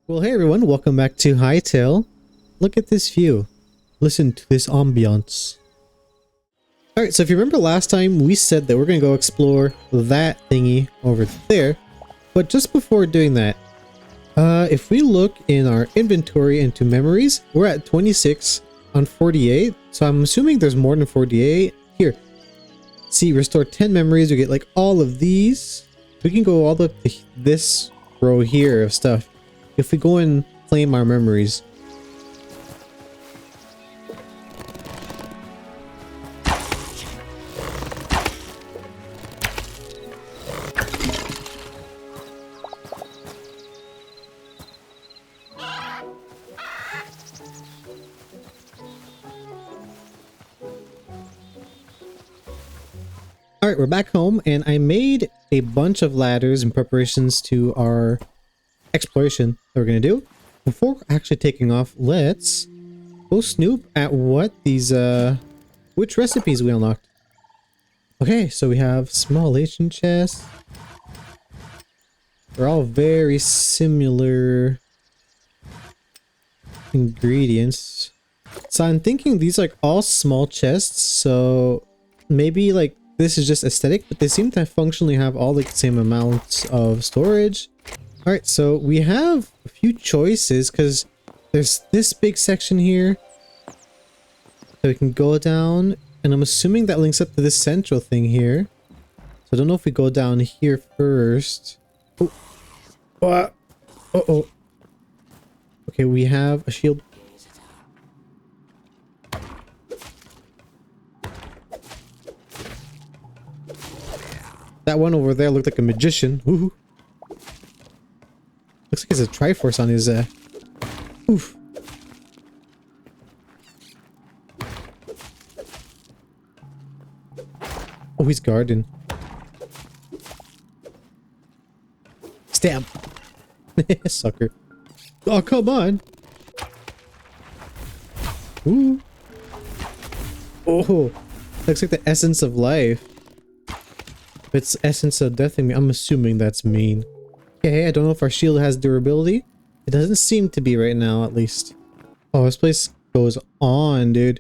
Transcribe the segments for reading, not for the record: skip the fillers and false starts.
Well, hey everyone, welcome back to Hytale. Look at this view. Listen to this ambiance. Alright, so if you remember last time, we said that we're going to go explore that thingy over there. But just before doing that, if we look in our inventory into memories, we're at 26 on 48. So I'm assuming there's more than 48. Here, see, restore 10 memories. We get like all of these. We can go all the way to this row here of stuff. If we go and claim our memories. Alright, we're back home and I made a bunch of ladders in preparations to our exploration that we're gonna do. Before actually taking off, let's go snoop at what these which recipes we unlocked. Okay, so we have small ancient chests. They're all very similar ingredients. So I'm thinking these are like all small chests, so maybe like this is just aesthetic, but they seem to functionally have all like the same amounts of storage. Alright, so we have a few choices because there's this big section here that we can go down, and I'm assuming that links up to this central thing here. So I don't know if we go down here first. Oh. Uh-oh. Okay, we have a shield. That one over there looked like a magician. Ooh. Looks like there's a Triforce on his oof. Oh, he's guarding. Stab. Sucker. Oh, come on. Ooh. Oh, looks like the essence of life. If it's essence of death, I'm assuming that's mean. Okay, I don't know if our shield has durability. It doesn't seem to be right now, at least. Oh, this place goes on, dude.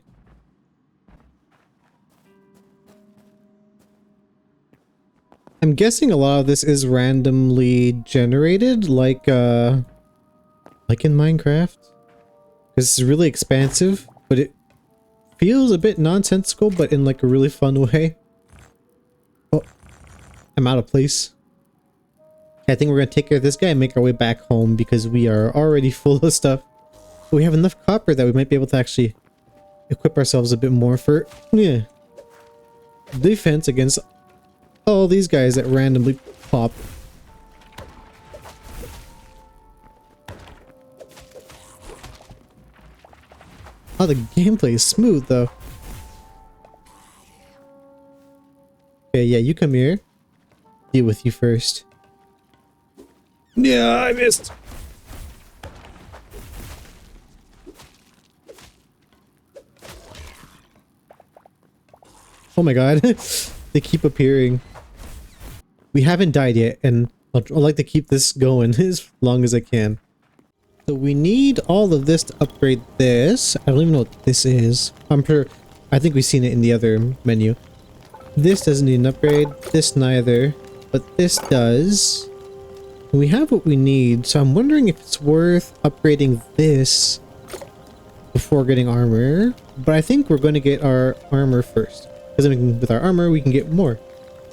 I'm guessing a lot of this is randomly generated, like in Minecraft. Because it's really expansive, but it feels a bit nonsensical, but in like a really fun way. Oh, I'm out of place. I think we're gonna take care of this guy and make our way back home because we are already full of stuff. But we have enough copper that we might be able to actually equip ourselves a bit more for defense against all these guys that randomly pop. Oh, the gameplay is smooth though. Okay, yeah, you come here. Deal with you first. Yeah, I missed. Oh my god. They keep appearing. We haven't died yet, and I'd like to keep this going as long as I can. So we need all of this to upgrade this. I don't even know what this is. I'm sure. I think we've seen it in the other menu. This doesn't need an upgrade. This neither. But this does. We have what we need, so I'm wondering if it's worth upgrading this before getting armor. But I think we're going to get our armor first, because then with our armor we can get more,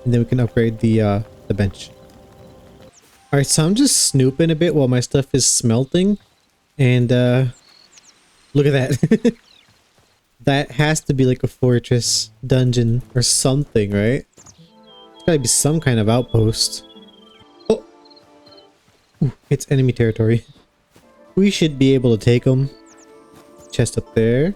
and then we can upgrade the bench. All right, so I'm just snooping a bit while my stuff is smelting, and look at that. That has to be like a fortress dungeon or something, right? It's got to be some kind of outpost. Ooh, it's enemy territory. We should be able to take them. Chest up there.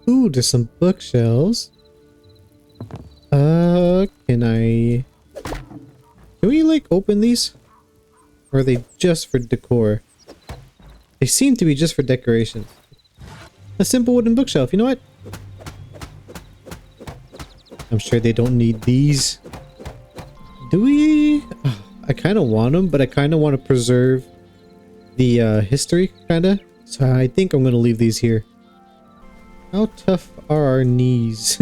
Ooh, there's some bookshelves. Can we like open these? Or are they just for decor? They seem to be just for decoration. A simple wooden bookshelf. You know what? I'm sure they don't need these. Do we? I kind of want them, but I kind of want to preserve the history, kind of. So I think I'm going to leave these here. How tough are our knees?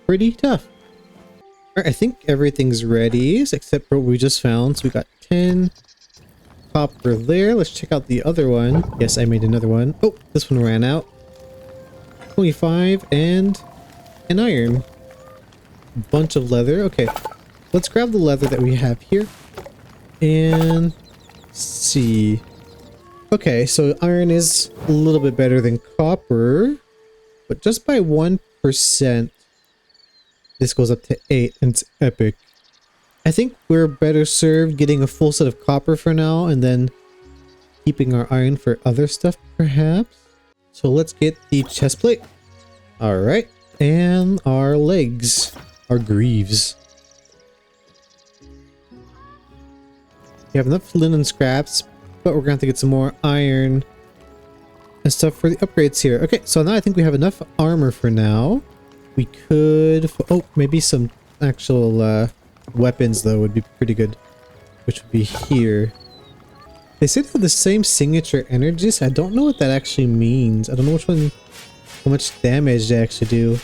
Pretty tough. Alright, I think everything's ready, except for what we just found. So we got 10 copper there. Let's check out the other one. Yes, I made another one. Oh, this one ran out. 25 and an iron. Bunch of leather. Okay, let's grab the leather that we have here. And see. Okay, so iron is a little bit better than copper, but just by 1%. This goes up to 8 and it's epic. I think we're better served getting a full set of copper for now and then keeping our iron for other stuff perhaps. So let's get the chest plate. Alright, and our legs, our greaves. We have enough linen scraps, but we're gonna have to get some more iron and stuff for the upgrades here. Okay, so now I think we have enough armor for now. We could... Oh, maybe some actual weapons, though, would be pretty good. Which would be here. They say they have the same signature energies. I don't know what that actually means. I don't know which one... How much damage they actually do.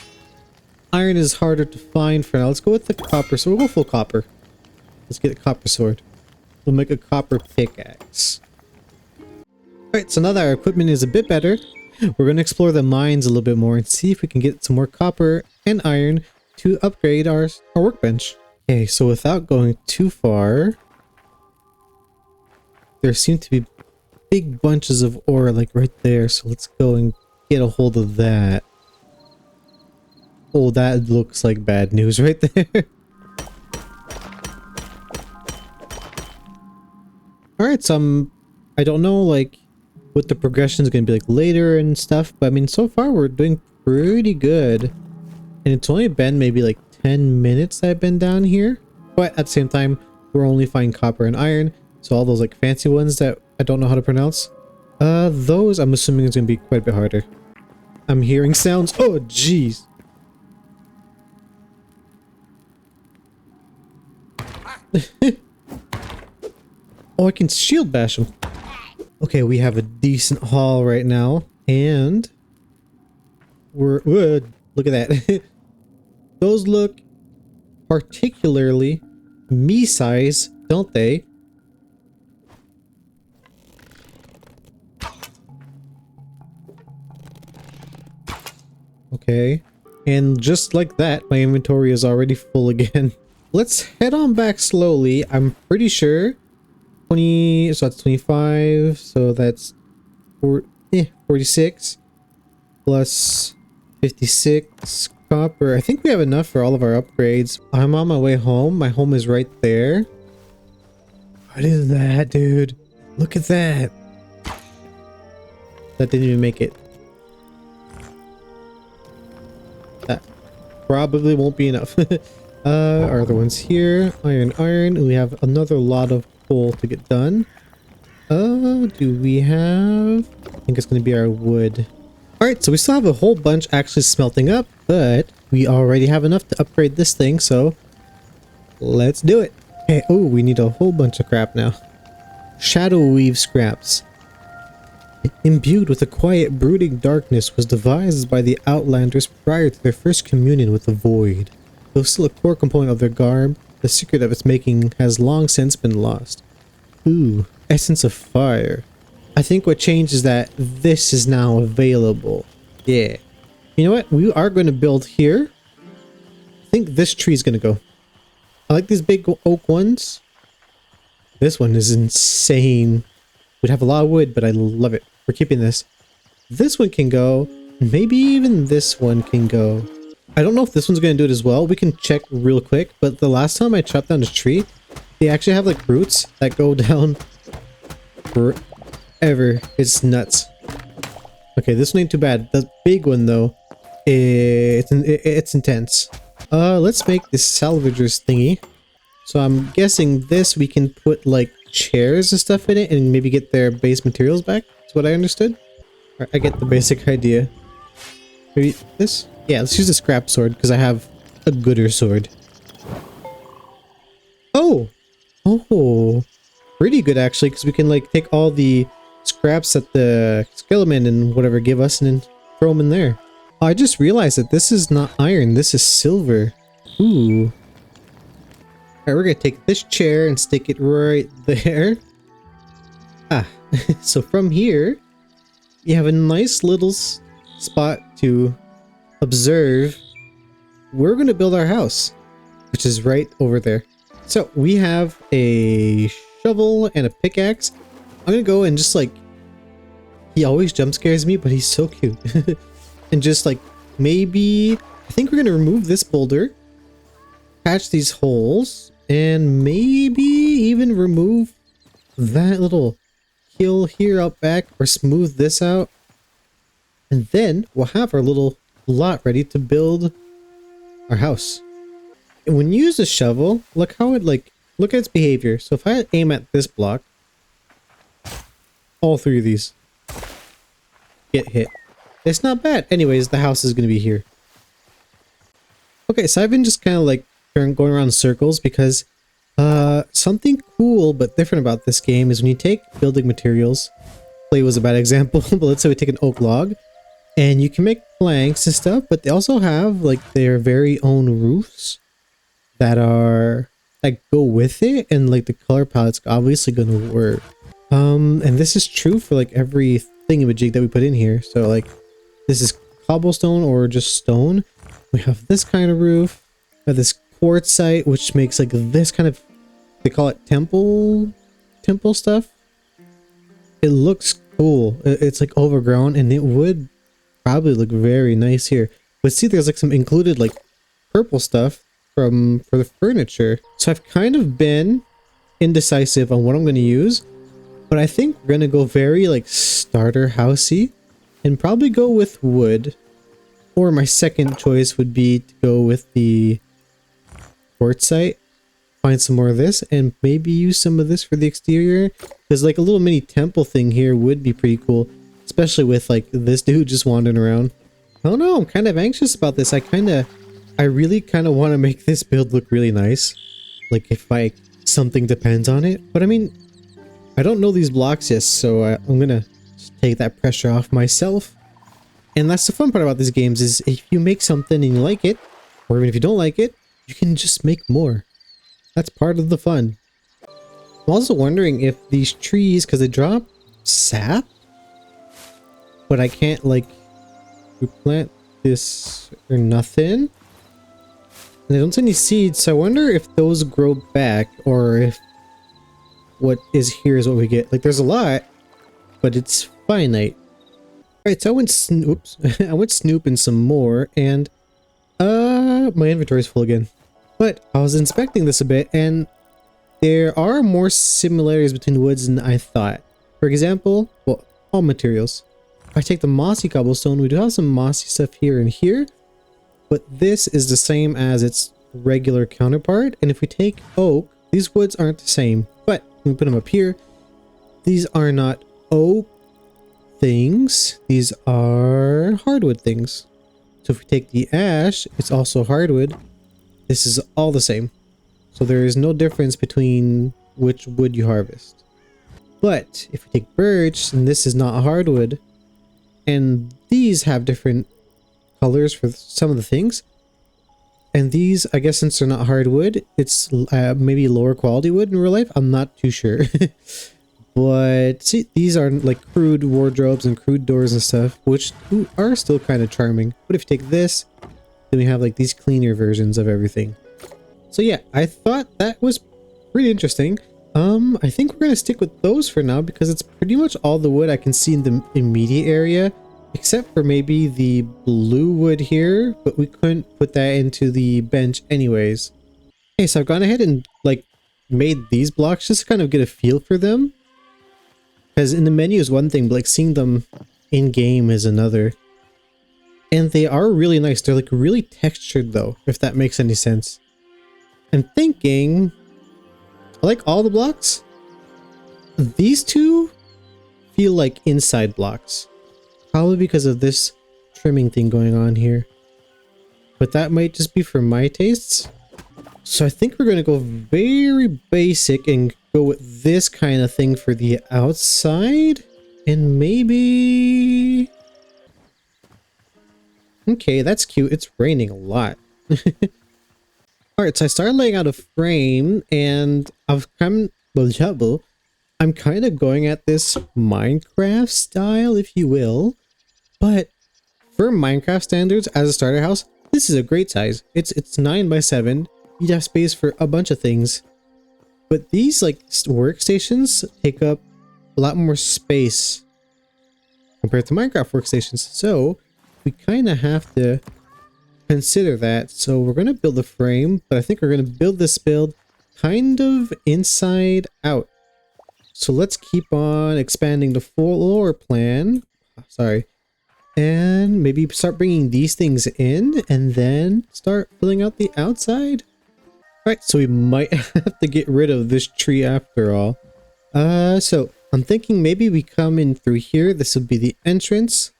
Iron is harder to find for now. Let's go with the copper. So we'll go full copper. Let's get a copper sword. We'll make a copper pickaxe. Alright, so now that our equipment is a bit better, we're going to explore the mines a little bit more and see if we can get some more copper and iron to upgrade our workbench. Okay, so without going too far, there seem to be big bunches of ore like right there. So let's go and get a hold of that. Oh, that looks like bad news right there. Alright, so I don't know like what the progression is going to be like later and stuff, but I mean so far we're doing pretty good. And it's only been maybe like 10 minutes that I've been down here, but at the same time we're only finding copper and iron, so all those like fancy ones that I don't know how to pronounce, those I'm assuming is going to be quite a bit harder. I'm hearing sounds. Oh jeez. Oh, I can shield bash them. Okay, we have a decent haul right now, and we're look at that. Those look particularly me size, don't they? Okay, and just like that, my inventory is already full again. Let's head on back slowly. I'm pretty sure 20, so that's 25, so that's 46 plus 56 copper. I think we have enough for all of our upgrades. I'm on my way home. My home is right there. What is that, dude? Look at that. That didn't even make it. That probably won't be enough. Our other ones here. Iron. We have another lot of coal to get done. Do we have... I think it's going to be our wood. Alright, so we still have a whole bunch actually smelting up, but we already have enough to upgrade this thing, so let's do it. Okay, oh, we need a whole bunch of crap now. Shadow weave scraps. Imbued with a quiet, brooding darkness, was devised by the Outlanders prior to their first communion with the Void. Though still a core component of their garb, the secret of its making has long since been lost. Ooh, essence of fire. I think what changed is that this is now available. Yeah. You know what? We are going to build here. I think this tree is going to go. I like these big oak ones. This one is insane. We'd have a lot of wood, but I love it. We're keeping this. This one can go. Maybe even this one can go. I don't know if this one's going to do it as well. We can check real quick. But the last time I chopped down a tree, they actually have like roots that go down forever. It's nuts. Okay, this one ain't too bad. The big one though, it's intense. Let's make this salvagers thingy. So I'm guessing this we can put like chairs and stuff in it and maybe get their base materials back. That's what I understood. Or I get the basic idea. Maybe this? Yeah, let's use the scrap sword because I have a gooder sword. Oh! Oh! Pretty good actually, because we can like take all the scraps that the skeleton and whatever give us and then throw them in there. Oh, I just realized that this is not iron, this is silver. Ooh. Alright, we're gonna take this chair and stick it right there. Ah, so from here, you have a nice little spot to observe. We're gonna build our house, which is right over there. So we have a shovel and a pickaxe. I'm gonna go and just like, he always jump scares me, but he's so cute. And just like, maybe, I think we're gonna remove this boulder, patch these holes, and maybe even remove that little hill here out back, or smooth this out. And then we'll have our little lot ready to build our house. And when you use a shovel, look how it like, look at its behavior. So if I aim at this block, all three of these get hit. It's not bad. Anyways, the house is going to be here. Okay, so I've been just kind of like going around in circles because something cool but different about this game is when you take building materials, clay was a bad example, but let's say we take an oak log and you can make planks and stuff, but they also have like their very own roofs that are like go with it, and like the color palette's obviously going to work. And this is true for like every thingamajig that we put in here. So like this is cobblestone or just stone. We have this kind of roof. We have this quartzite, which makes like this kind of, they call it temple stuff. It looks cool. It's like overgrown and it would probably look very nice here. But see, there's like some included like purple stuff for the furniture. So I've kind of been indecisive on what I'm going to use, but I think we're going to go very like starter housey and probably go with wood. Or my second choice would be to go with the quartzite, find some more of this, and maybe use some of this for the exterior. Because like a little mini temple thing here would be pretty cool, especially with like this dude just wandering around. I don't know, I'm kind of anxious about this. I really kind of want to make this build look really nice. Like if something depends on it. But I mean, I don't know these blocks yet, so I'm gonna just take that pressure off myself. And that's the fun part about these games is if you make something and you like it, or even if you don't like it, you can just make more. That's part of the fun. I'm also wondering if these trees, because they drop sap, but I can't like replant this or nothing. And I don't see any seeds, so I wonder if those grow back or if what is here is what we get. Like there's a lot, but it's finite. Alright, so I went snooping some more and my inventory is full again. But I was inspecting this a bit and there are more similarities between woods than I thought. For example, well, all materials. If I take the mossy cobblestone, we do have some mossy stuff here and here, but this is the same as its regular counterpart. And if we take oak, these woods aren't the same, but when we put them up here, these are not oak things, these are hardwood things. So if we take the ash, it's also hardwood. This is all the same. So there is no difference between which wood you harvest. But if we take birch, and this is not hardwood, and these have different colors for some of the things, and these, I guess since they're not hardwood, it's maybe lower quality wood in real life. I'm not too sure. But see, these are like crude wardrobes and crude doors and stuff, which are still kind of charming. But if you take this, then we have like these cleaner versions of everything. So yeah, I thought that was pretty interesting. I think we're going to stick with those for now because it's pretty much all the wood I can see in the immediate area, except for maybe the blue wood here, but we couldn't put that into the bench anyways. Okay, so I've gone ahead and like made these blocks just to kind of get a feel for them. Because in the menu is one thing, but like seeing them in game is another. And they are really nice. They're like really textured though, if that makes any sense. I'm thinking I like all the blocks, These two feel like inside blocks. Probably because of this trimming thing going on here. But that might just be for my tastes. So I think we're going to go very basic and go with this kind of thing for the outside. And maybe... Okay, that's cute. It's raining a lot. Alright, so I started laying out a frame and I'm kind of going at this Minecraft style, if you will. But for Minecraft standards, as a starter house, this is a great size. It's 9 by 7. You'd have space for a bunch of things. But these like workstations take up a lot more space compared to Minecraft workstations. So we kind of have to consider that. So we're going to build a frame, but I think we're going to build this build kind of inside out. So let's keep on expanding the floor plan. Sorry. And maybe start bringing these things in and then start filling out the outside. Alright, so we might have to get rid of this tree after all. So I'm thinking maybe we come in through here. This would be the entrance.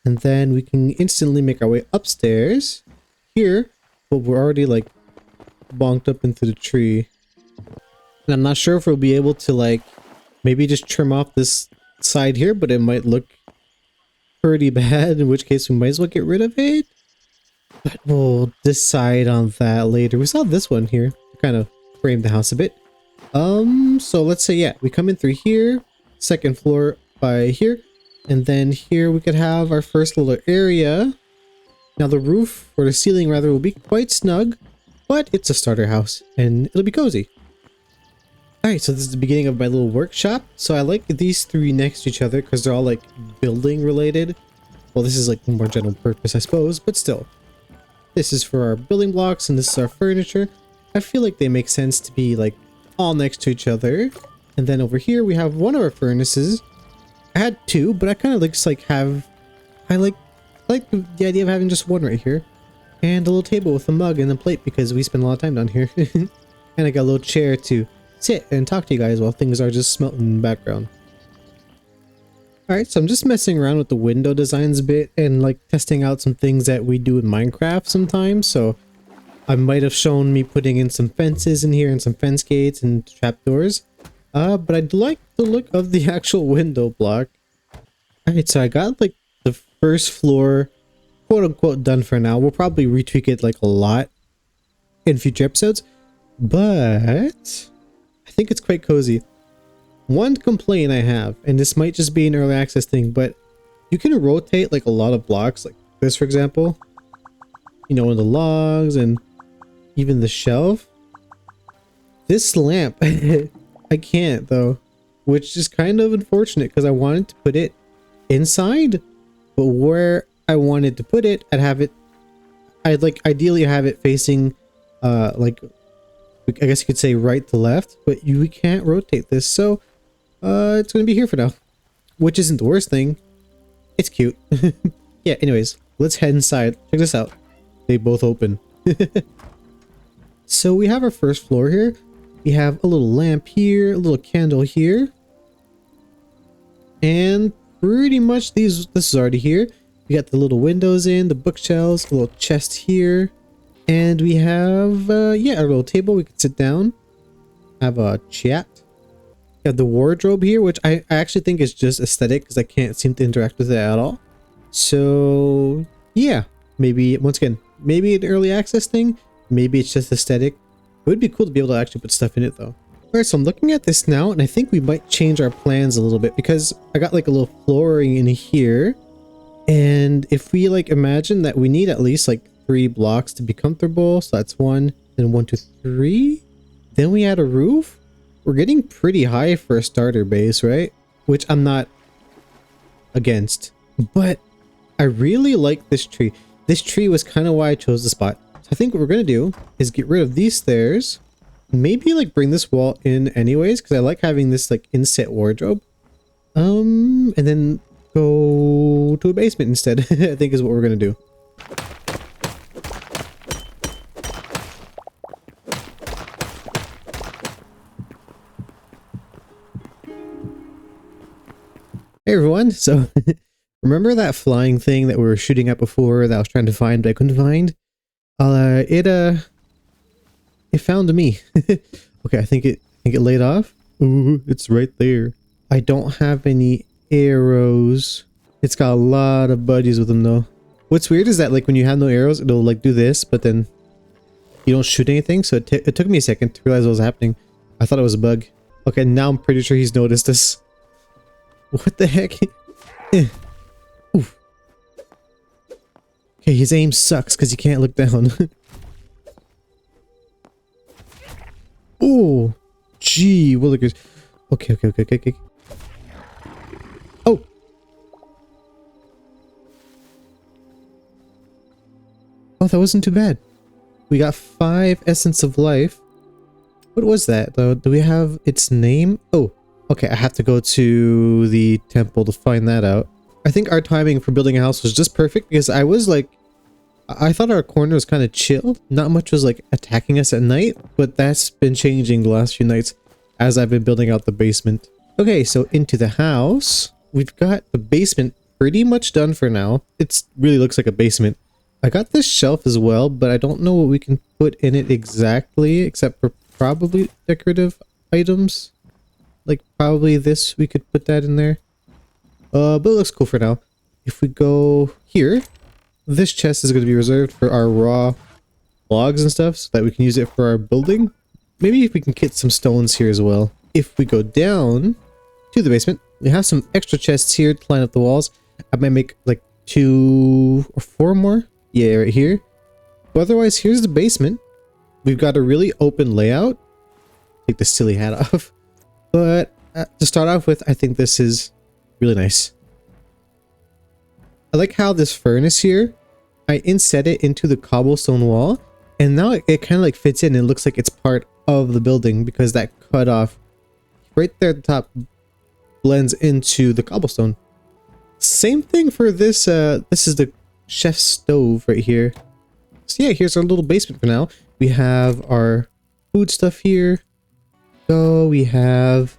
And then we can instantly make our way upstairs here. But we're already like bonked up into the tree. And I'm not sure if we'll be able to like maybe just trim off this side here, but it might look pretty bad, in which case we might as well get rid of it. But we'll decide on that later. We saw this one here. Kind of framed the house a bit. So let's say, yeah, we come in through here, second floor by here, and then here we could have our first little area. Now the roof, or the ceiling rather, will be quite snug, but it's a starter house, and it'll be cozy. Alright, so this is the beginning of my little workshop. So I like these three next to each other because they're all like building related. Well, this is like more general purpose, I suppose, but still. This is for our building blocks and this is our furniture. I feel like they make sense to be like all next to each other. And then over here we have one of our furnaces. I had two, but I kind of like have... I like the idea of having just one right here. And a little table with a mug and a plate because we spend a lot of time down here. And I got a little chair to sit and talk to you guys while things are just smelting in the background. Alright, so I'm just messing around with the window designs a bit and like testing out some things that we do in Minecraft sometimes. So I might have shown me putting in some fences in here and some fence gates and trapdoors. But I like the look of the actual window block. Alright, so I got like the first floor quote unquote done for now. We'll probably retweak it like a lot in future episodes, but I think it's quite cozy. One complaint I have, and this might just be an early access thing, but you can rotate like a lot of blocks, like this for example. You know, in the logs and even the shelf. This lamp, I can't though, which is kind of unfortunate because I wanted to put it inside, but where I wanted to put it, I'd like ideally have it facing like I guess you could say right to left, but we can't rotate this, so it's gonna be here for now, which isn't the worst thing. It's cute. Yeah, anyways, let's head inside. Check this out. They both open. So we have our first floor here. We have a little lamp here, a little candle here, and pretty much this is already here. We got the little windows in, the bookshelves, a little chest here. And we have, yeah, our little table. We can sit down, have a chat. We have the wardrobe here, which I actually think is just aesthetic because I can't seem to interact with it at all. So, yeah, maybe, once again, maybe an early access thing. Maybe it's just aesthetic. It would be cool to be able to actually put stuff in it, though. Alright, so I'm looking at this now, and I think we might change our plans a little bit because I got like a little flooring in here. And if we like imagine that we need at least like 3 blocks to be comfortable, so that's 1, then 1, 2, 3, then we add a roof. We're getting pretty high for a starter base, right? Which I'm not against, but I really like this tree. This tree was kind of why I chose the spot. So I think what we're gonna do is get rid of these stairs, maybe like bring this wall in anyways because I like having this like inset wardrobe, and then go to a basement instead. I think is what we're gonna do. Hey everyone, so remember that flying thing that we were shooting at before that I was trying to find but I couldn't find? It found me. Okay, I think it laid off. Ooh, it's right there. I don't have any arrows. It's got a lot of buddies with them though. What's weird is that like when you have no arrows, it'll like do this, but then you don't shoot anything. So it took me a second to realize what was happening. I thought it was a bug. Okay, now I'm pretty sure he's noticed this. What the heck? Oof. Okay, his aim sucks because he can't look down. Oh, gee, well, look. Okay. Oh, that wasn't too bad. We got 5 Essence of Life. What was that though? Do we have its name? Oh, okay. I have to go to the temple to find that out. I think our timing for building a house was just perfect because I was like, I thought our corner was kind of chill. Not much was like attacking us at night, but that's been changing the last few nights as I've been building out the basement. Okay, so into the house. We've got the basement pretty much done for now. It really looks like a basement. I got this shelf as well, but I don't know what we can put in it exactly, except for probably decorative items. Like probably this, we could put that in there. But it looks cool for now. If we go here, this chest is going to be reserved for our raw logs and stuff so that we can use it for our building. Maybe if we can get some stones here as well. If we go down to the basement, we have some extra chests here to line up the walls. I might make like 2 or 4 more. Yeah, right here. But otherwise, here's the basement. We've got a really open layout. Take the silly hat off. But to start off with, I think this is really nice. I like how this furnace here, I inset it into the cobblestone wall, and now it kind of like fits in and looks like it's part of the building because that cut off right there at the top blends into the cobblestone. Same thing for this, this is the chef's stove right here. So yeah, here's our little basement for now. We have our food stuff here. So we have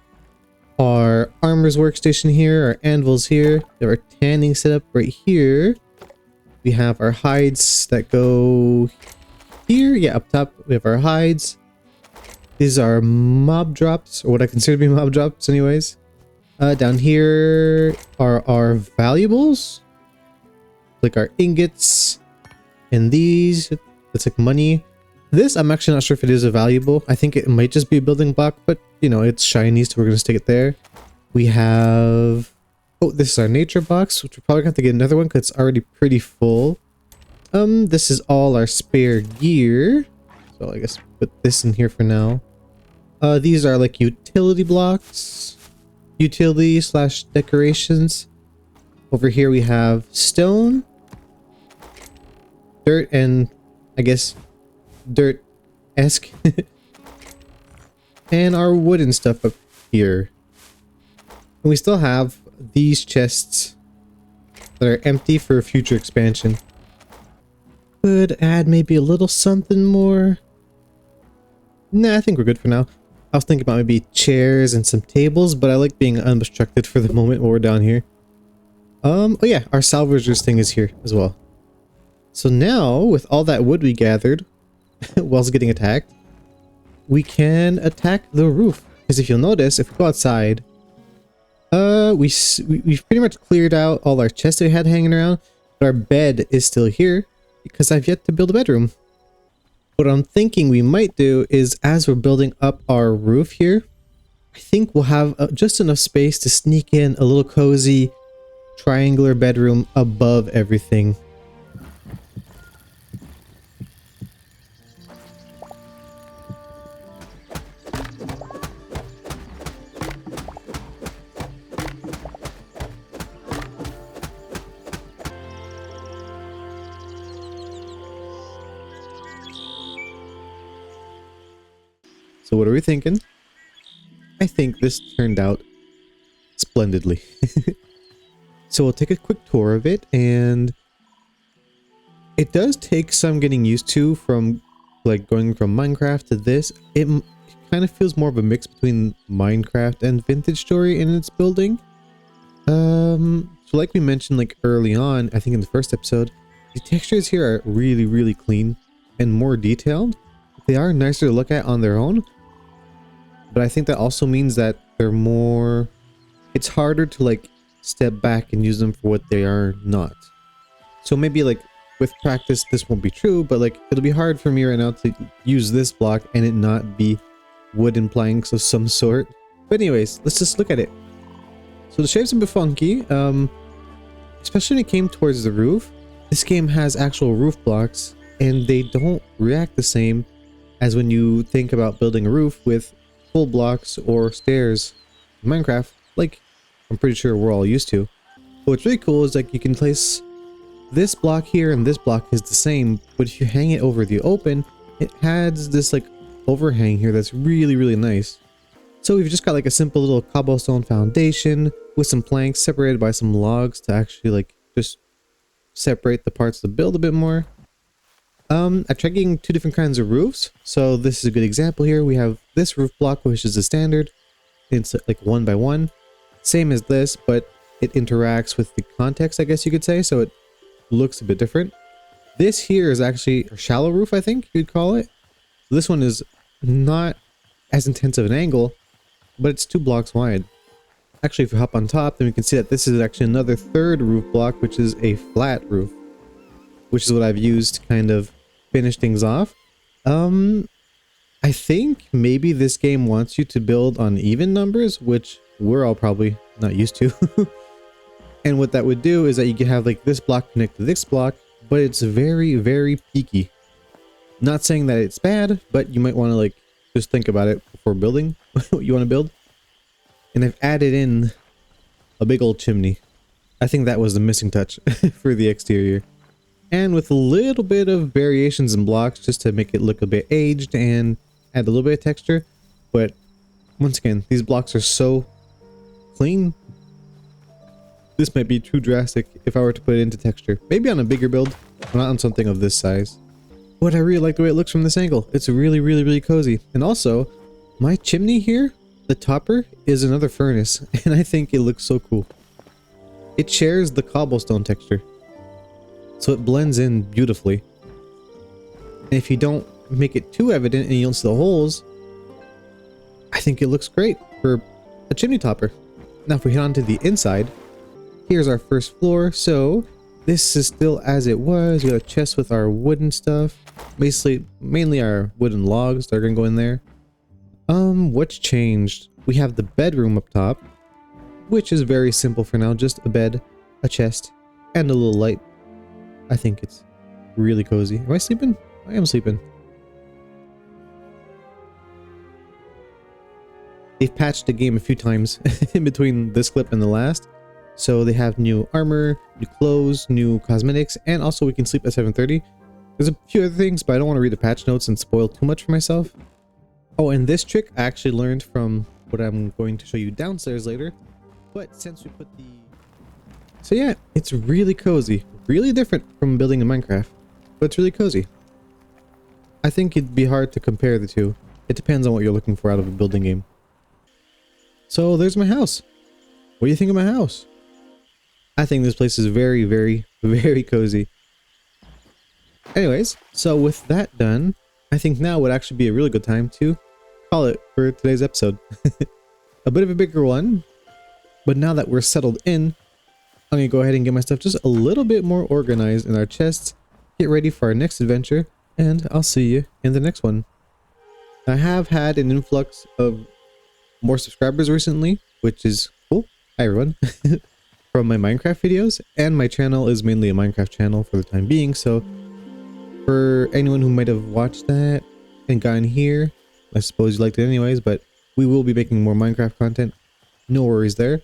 our armor's workstation here, our anvils here, we have our tanning setup right here. We have our hides that go here. Yeah, up top we have our hides. These are mob drops, or what I consider to be mob drops anyways. Down here are our valuables, like our ingots, and these, it's like money. This, I'm actually not sure if it is a valuable. I think it might just be a building block, but you know, it's shiny, so we're going to stick it there. We have, oh, this is our nature box, which we're probably going to have to get another one because it's already pretty full. This is all our spare gear. So I guess put this in here for now. These are like utility blocks, utility slash decorations. Over here we have stone, dirt, and I guess dirt-esque. And our wooden stuff up here. And we still have these chests that are empty for future expansion. Could add maybe a little something more. Nah, I think we're good for now. I was thinking about maybe chairs and some tables, but I like being unobstructed for the moment while we're down here. Oh yeah, our salvagers thing is here as well. So now, with all that wood we gathered, whilst getting attacked, we can attack the roof. Because if you'll notice, if we go outside, we've pretty much cleared out all our chests that we had hanging around, but our bed is still here because I've yet to build a bedroom. What I'm thinking we might do is, as we're building up our roof here, I think we'll have just enough space to sneak in a little cozy triangular bedroom above everything. So what are we thinking? I think this turned out splendidly. So we'll take a quick tour of it, and it does take some getting used to from like going from Minecraft to this. It kind of feels more of a mix between Minecraft and Vintage Story in its building. So like we mentioned like early on, I think in the first episode, the textures here are really, really clean and more detailed. They are nicer to look at on their own, but I think that also means that they're more, it's harder to like step back and use them for what they are not. So maybe like with practice this won't be true, but like it'll be hard for me right now to use this block and it not be wooden planks of some sort. But anyways, let's just look at it. So the shape's a bit funky, especially when it came towards the roof. This game has actual roof blocks and they don't react the same as when you think about building a roof with full blocks or stairs in Minecraft, like I'm pretty sure we're all used to. But what's really cool is like you can place this block here and this block is the same, but if you hang it over the open, it adds this like overhang here that's really, really nice. So we've just got like a simple little cobblestone foundation with some planks separated by some logs to actually like just separate the parts to build a bit more. I tried getting two different kinds of roofs. So this is a good example here. We have this roof block, which is a standard. It's like 1 by 1. Same as this, but it interacts with the context, I guess you could say. So it looks a bit different. This here is actually a shallow roof, I think you'd call it. This one is not as intense of an angle, but it's 2 blocks wide. Actually, if we hop on top, then we can see that this is actually another third roof block, which is a flat roof, which is what I've used to kind of finish things off. I think maybe this game wants you to build on even numbers, which we're all probably not used to. And what that would do is that you could have like this block connect to this block, but it's very, very peaky. Not saying that it's bad, but you might want to like just think about it before building what you want to build. And I've added in a big old chimney. I think that was the missing touch for the exterior. And with a little bit of variations in blocks just to make it look a bit aged and add a little bit of texture. But once again, these blocks are so clean. This might be too drastic if I were to put it into texture. Maybe on a bigger build, but not on something of this size. But I really like the way it looks from this angle. It's really, really, really cozy. And also, my chimney here, the topper, is another furnace. And I think it looks so cool. It shares the cobblestone texture. So it blends in beautifully. And if you don't make it too evident and you don't see the holes, I think it looks great for a chimney topper. Now if we head on to the inside, here's our first floor. So this is still as it was. We got a chest with our wooden stuff. Basically, mainly our wooden logs that are gonna go in there. What's changed? We have the bedroom up top, which is very simple for now. Just a bed, a chest, and a little light. I think it's really cozy. Am I sleeping? I am sleeping. They've patched the game a few times in between this clip and the last. So they have new armor, new clothes, new cosmetics, and also we can sleep at 7:30. There's a few other things, but I don't want to read the patch notes and spoil too much for myself. Oh, and this trick I actually learned from what I'm going to show you downstairs later. But since we put the... So yeah, it's really cozy. Really different from building in Minecraft, but it's really cozy. I think it'd be hard to compare the two. It depends on what you're looking for out of a building game. So there's my house. What do you think of my house? I think this place is very, very, very cozy. Anyways, so with that done, I think now would actually be a really good time to call it for today's episode. A bit of a bigger one, but now that we're settled in, I'm gonna go ahead and get my stuff just a little bit more organized in our chests, get ready for our next adventure, and I'll see you in the next one. I have had an influx of more subscribers recently, which is cool. Hi everyone. From my Minecraft videos, and my channel is mainly a Minecraft channel for the time being, so for anyone who might have watched that and gotten here, I suppose you liked it anyways, but we will be making more Minecraft content. No worries there.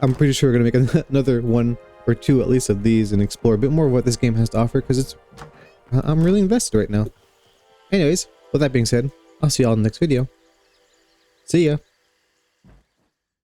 I'm pretty sure we're gonna make another 1 or 2 at least of these and explore a bit more of what this game has to offer, because I'm really invested right now. Anyways, with that being said, I'll see y'all in the next video. See ya!